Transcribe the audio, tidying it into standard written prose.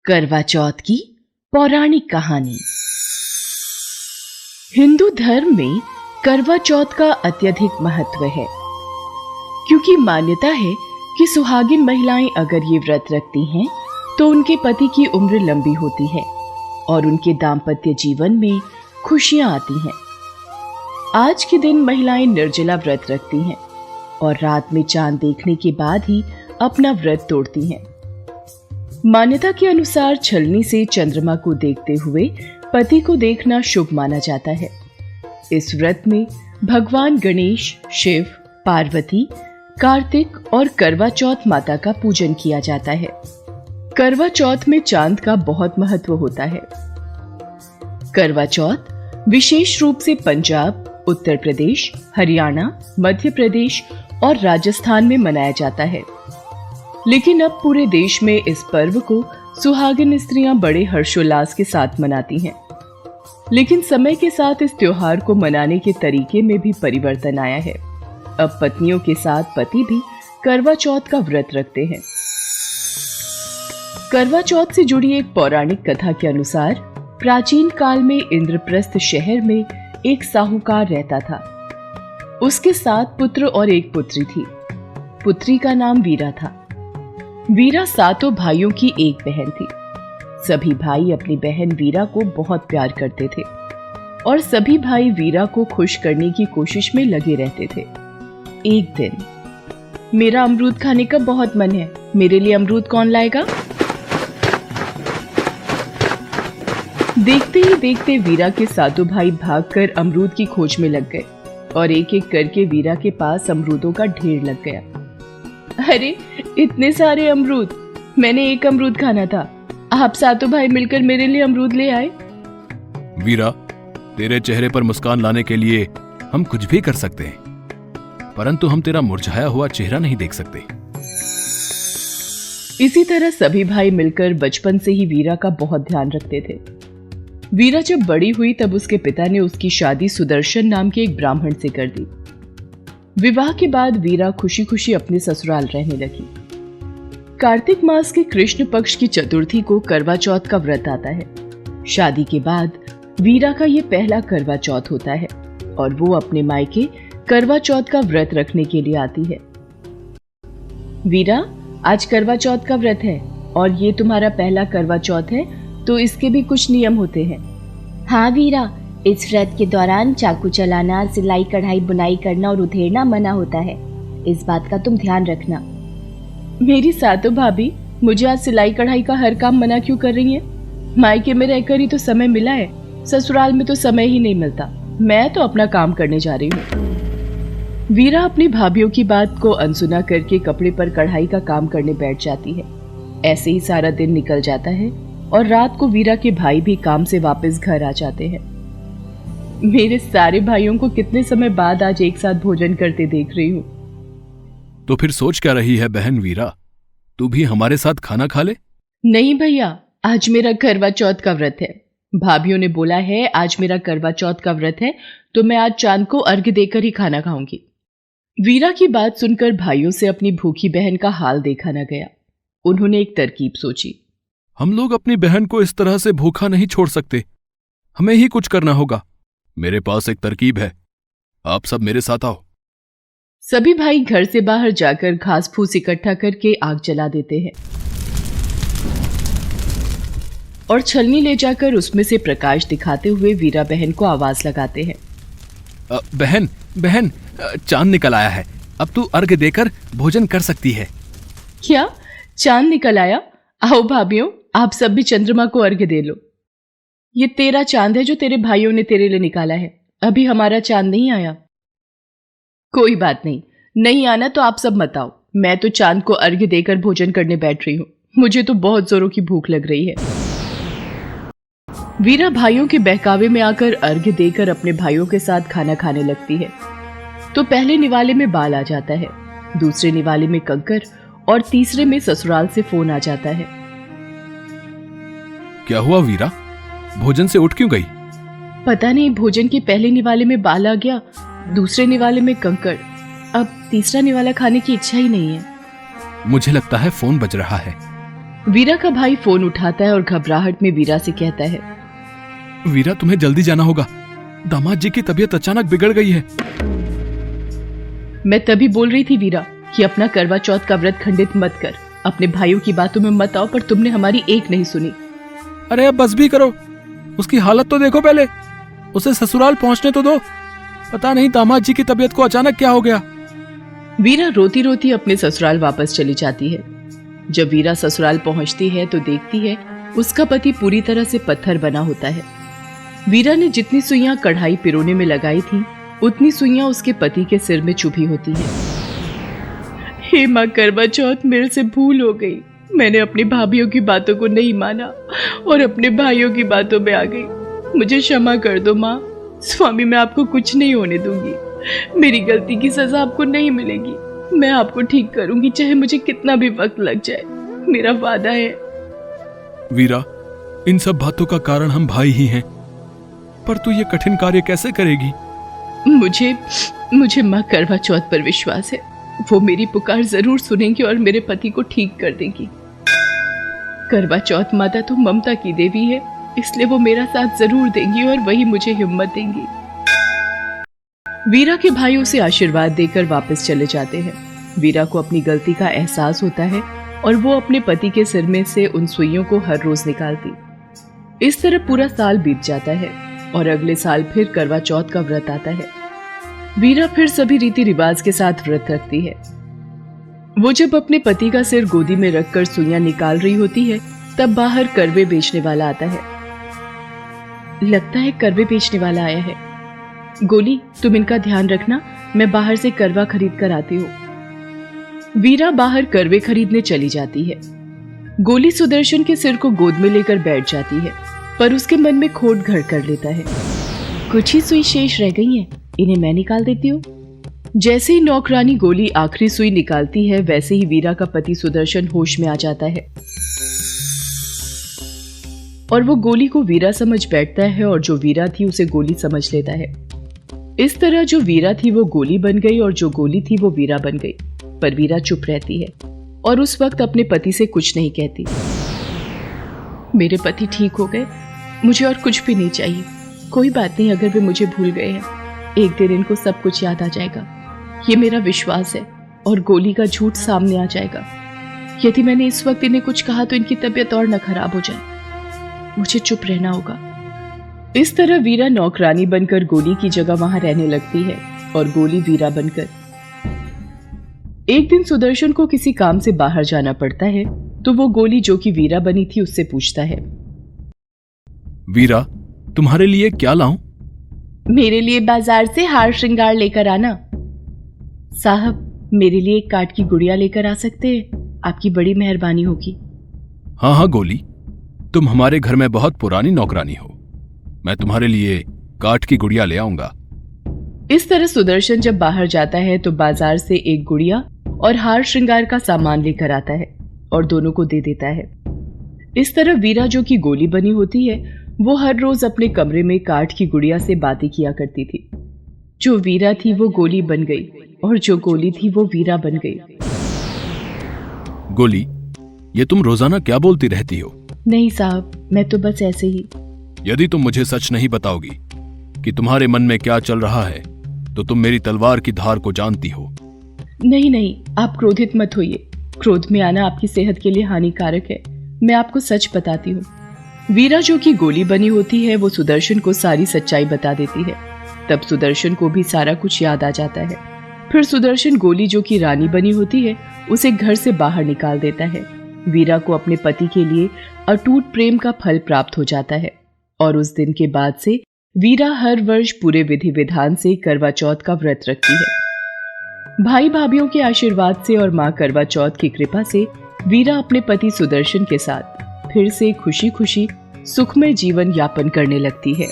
करवा चौथ की पौराणिक कहानी। हिंदू धर्म में करवा चौथ का अत्यधिक महत्व है, क्योंकि मान्यता है कि सुहागिन महिलाएं अगर ये व्रत रखती हैं तो उनके पति की उम्र लंबी होती है और उनके दाम्पत्य जीवन में खुशियां आती हैं। आज के दिन महिलाएं निर्जला व्रत रखती हैं और रात में चांद देखने के बाद ही अपना व्रत तोड़ती हैं। मान्यता के अनुसार छलनी से चंद्रमा को देखते हुए पति को देखना शुभ माना जाता है। इस व्रत में भगवान गणेश, शिव, पार्वती, कार्तिक और करवा चौथ माता का पूजन किया जाता है। करवा चौथ में चांद का बहुत महत्व होता है। करवा चौथ विशेष रूप से पंजाब, उत्तर प्रदेश, हरियाणा, मध्य प्रदेश और राजस्थान में मनाया जाता है, लेकिन अब पूरे देश में इस पर्व को सुहागिन स्त्रियां बड़े हर्षोल्लास के साथ मनाती हैं। लेकिन समय के साथ इस त्योहार को मनाने के तरीके में भी परिवर्तन आया है। अब पत्नियों के साथ पति भी करवा चौथ का व्रत रखते हैं। करवा चौथ से जुड़ी एक पौराणिक कथा के अनुसार प्राचीन काल में इंद्रप्रस्थ शहर में एक साहूकार रहता था। उसके 7 पुत्र और एक पुत्री थी। पुत्री का नाम वीरा था। वीरा 7 भाइयों की एक बहन थी। सभी भाई अपनी बहन वीरा को बहुत प्यार करते थे और सभी भाई वीरा को खुश करने की कोशिश में लगे रहते थे। एक दिन, मेरा अमरूद खाने का बहुत मन है, मेरे लिए अमरूद कौन लाएगा? देखते ही देखते वीरा के 7 भाई भागकर अमरूद की खोज में लग गए और एक एक करके वीरा के पास अमरूदों का ढेर लग गया। अरे, इतने सारे अमरूद! मैंने एक अमरूद खाना था, आप 7 भाई मिलकर मेरे लिए अमरूद ले आए। वीरा, तेरे चेहरे पर मुस्कान लाने के लिए हम कुछ भी कर सकते हैं, परंतु हम तेरा मुरझाया हुआ चेहरा नहीं देख सकते। इसी तरह सभी भाई मिलकर बचपन से ही वीरा का बहुत ध्यान रखते थे। वीरा जब बड़ी हुई तब उसके पिता ने उसकी शादी सुदर्शन नाम के एक ब्राह्मण से कर दी। विवाह के बाद वीरा खुशी खुशी अपने ससुराल रहने लगी। कार्तिक मास के कृष्ण पक्ष की चतुर्थी को करवा चौथ का व्रत आता है। शादी के बाद वीरा का ये पहला करवा चौथ होता है और वो अपने मायके करवा चौथ का व्रत रखने के लिए आती है। वीरा, आज करवा चौथ का व्रत है और ये तुम्हारा पहला करवा चौथ है, तो इसके भी कुछ नियम होते हैं। हाँ वीरा, इस व्रत के दौरान चाकू चलाना, सिलाई, कढ़ाई, बुनाई करना और उधेड़ना मना होता है। इस बात का तुम ध्यान रखना। मेरी 7 भाभी मुझे आज सिलाई कढ़ाई का हर काम मना क्यों कर रही हैं? मायके में रहकर ही तो समय मिला है, ससुराल में तो समय ही नहीं मिलता। मैं तो अपना काम करने जा रही हूँ। वीरा अपनी भाभीयों की बात को अनसुना करके कपड़े पर कढ़ाई का काम करने बैठ जाती है। ऐसे ही सारा दिन निकल जाता है और रात को वीरा के भाई भी काम से वापस घर आ जाते हैं। मेरे सारे भाइयों को कितने समय बाद आज एक साथ भोजन करते देख रही हूँ। तो फिर सोच क्या रही है बहन वीरा, तू भी हमारे साथ खाना खा ले? नहीं भैया, आज मेरा करवा चौथ का व्रत है। भाभीयों ने बोला है आज मेरा करवा चौथ का व्रत है, तो मैं आज चांद को अर्घ्य देकर ही खाना खाऊंगी। वीरा की बात सुनकर भाइयों से अपनी भूखी बहन का हाल देखा न गया। उन्होंने एक तरकीब सोची। हम लोग अपनी बहन को इस तरह से भूखा नहीं छोड़ सकते, हमें ही कुछ करना होगा। मेरे पास एक तरकीब है, आप सब मेरे साथ आओ। सभी भाई घर से बाहर जाकर घास फूस इकट्ठा करके आग जला देते हैं और छलनी ले जाकर उसमें से प्रकाश दिखाते हुए वीरा बहन को आवाज लगाते हैं। बहन बहन, चांद निकल आया है, अब तू अर्घ्य देकर भोजन कर सकती है। क्या चांद निकल आया? आओ भाभीओ, आप सब भी चंद्रमा को अर्घ्य दे लो। ये तेरा चांद है जो तेरे भाइयों ने तेरे लिए निकाला है, अभी हमारा चांद नहीं आया। कोई बात नहीं, नहीं आना तो आप सब मत आओ, मैं तो चांद को अर्घ्य देकर भोजन करने बैठ रही हूँ। मुझे तो बहुत जोरों की भूख लग रही है। वीरा भाइयों के बहकावे में आकर अर्घ्य देकर अपने भाइयों के साथ खाना खाने लगती है। तो पहले निवाले में बाल आ जाता है, दूसरे निवाले में कंकर और तीसरे में ससुराल से फोन आ जाता है। क्या हुआ वीरा, भोजन से उठ क्यों गई? पता नहीं, भोजन के पहले निवाले में बाल आ गया, दूसरे निवाले में कंकड़, अब तीसरा निवाला खाने की इच्छा ही नहीं है। मुझे लगता है फोन बज रहा है। वीरा का भाई फोन उठाता है और घबराहट में वीरा से कहता है, वीरा तुम्हें जल्दी जाना होगा, दामाद जी की तबीयत अचानक बिगड़ गई है। मैं तभी बोल रही थी वीरा कि अपना करवा चौथ का व्रत खंडित मत कर, अपने भाइयों की बातों में मत आओ, पर तुमने हमारी एक नहीं सुनी। अरे अब बस भी करो, उसकी हालत तो देखो पहले, उसे ससुराल पहुंचने तो दो। पता नहीं दामाद जी की तबीयत को अचानक क्या हो गया। वीरा रोती रोती अपने ससुराल वापस चली जाती है। जब वीरा ससुराल पहुंचती है तो देखती है उसका पति पूरी तरह से पत्थर बना होता है। वीरा ने जितनी सुइयां कढ़ाई पिरोने में लगाई थी, उतनी सुइयां उसके पति के सिर में चुभी होती हैं। हे माँ करवा चौथ, मेरे से भूल हो गई, मैंने अपनी भाभीियों की बातों को नहीं माना और अपने भाइयों की बातों में आ गई। मुझे क्षमा कर दो माँ, स्वामी मैं आपको कुछ नहीं होने दूंगी, मेरी गलती की सजा आपको नहीं मिलेगी, मैं आपको ठीक करूंगी चाहे मुझे कितना भी वक्त लग जाए, मेरा वादा है। वीरा, इन सब बातों का कारण हम भाई ही हैं, पर तू ये कठिन कार्य कैसे करेगी? मुझे माँ करवा चौथ पर विश्वास है, वो मेरी पुकार जरूर सुनेंगी और मेरे पति को ठीक कर देगी। करवा चौथ माता तो ममता की देवी है, इसलिए वो मेरा साथ जरूर देंगी और वही मुझे हिम्मत देंगी। वीरा के भाई उसे आशीर्वाद देकर वापस चले जाते हैं। वीरा को अपनी गलती का एहसास होता है और वो अपने पति के सिर में से उन सुइयों को हर रोज निकालती। इस तरह पूरा साल बीत जाता है और अगले साल फिर करवा चौथ का व्रत आता है। वीरा फिर सभी रीति रिवाज के साथ व्रत रखती है। वो जब अपने पति का सिर गोदी में रखकर सुइयां निकाल रही होती है, तब बाहर करवे बेचने वाला आता है। लगता है करवे बेचने वाला आया है। गोली, तुम इनका ध्यान रखना, मैं बाहर से करवा खरीद कर आती हूँ। वीरा बाहर करवे खरीदने चली जाती है। गोली सुदर्शन के सिर को गोद में लेकर बैठ जाती है, पर उसके मन में खोट घर कर लेता है। कुछ ही सुई शेष रह गई हैं, इन्हें मैं निकाल देती हूँ। जैसे ही नौकरानी गोली आखिरी सुई निकालती है, वैसे ही वीरा का पति सुदर्शन होश में आ जाता है और वो गोली को वीरा समझ बैठता है और जो वीरा थी उसे गोली समझ लेता है। इस तरह जो वीरा थी वो गोली बन गई और जो गोली थी वो वीरा बन गई। पर वीरा चुप रहती है और उस वक्त अपने पति से कुछ नहीं कहती। मेरे पति ठीक हो गए, मुझे और कुछ भी नहीं चाहिए। कोई बात नहीं, अगर वे मुझे भूल गए हैं, एक दिन इनको सब कुछ याद आ जाएगा, ये मेरा विश्वास है, और गोली का झूठ सामने आ जाएगा। यदि मैंने इस वक्त इन्हें कुछ कहा तो इनकी तबीयत और न खराब हो जाए, मुझे चुप रहना होगा। इस तरह वीरा नौकरानी बनकर गोली की जगह वहां रहने लगती है और गोली वीरा बनकर। एक दिन सुदर्शन को किसी काम से बाहर जाना पड़ता है, तो वो गोली जो कि वीरा बनी थी उससे पूछता है, वीरा, तुम्हारे लिए क्या लाऊं? मेरे लिए बाजार से हार श्रृंगार लेकर आना। साहब, मेरे लिए एक काठ की गुड़िया लेकर आ सकते हैं? आपकी बड़ी मेहरबानी होगी। हाँ हाँ गोली, तुम हमारे घर में बहुत पुरानी नौकरानी हो, मैं तुम्हारे लिए काठ की गुड़िया ले आऊंगा। इस तरह सुदर्शन जब बाहर जाता है तो बाजार से एक गुड़िया और हार श्रृंगार का सामान लेकर आता है और दोनों को दे देता है। इस तरह वीरा जो कि गोली बनी होती है, वो हर रोज अपने कमरे में काठ की गुड़िया से बातें किया करती थी। जो वीरा थी वो गोली बन गई और जो गोली थी वो वीरा बन गई। गोली, ये तुम रोजाना क्या बोलती रहती हो? नहीं साहब, मैं तो बस ऐसे ही। यदि तुम मुझे सच नहीं बताओगी कि तुम्हारे मन में क्या चल रहा है, तो तुम मेरी तलवार की धार को जानती हो। नहीं नहीं, आप क्रोधित मत होइए, क्रोध में आना आपकी सेहत के लिए हानिकारक है। मैं आपको सच बताती हूँ। वीरा जो कि गोली बनी होती है, वो सुदर्शन को सारी सच्चाई बता देती है। तब सुदर्शन को भी सारा कुछ याद आ जाता है। फिर सुदर्शन गोली जो कि रानी बनी होती है, उसे घर से बाहर निकाल देता है। वीरा को अपने पति के लिए अटूट प्रेम का फल प्राप्त हो जाता है और उस दिन के बाद से वीरा हर वर्ष पूरे विधि विधान से करवा चौथ का व्रत रखती है। भाई भाभीओं के आशीर्वाद से और माँ करवा चौथ की कृपा से वीरा अपने पति सुदर्शन के साथ फिर से खुशी खुशी सुखमय जीवन यापन करने लगती है।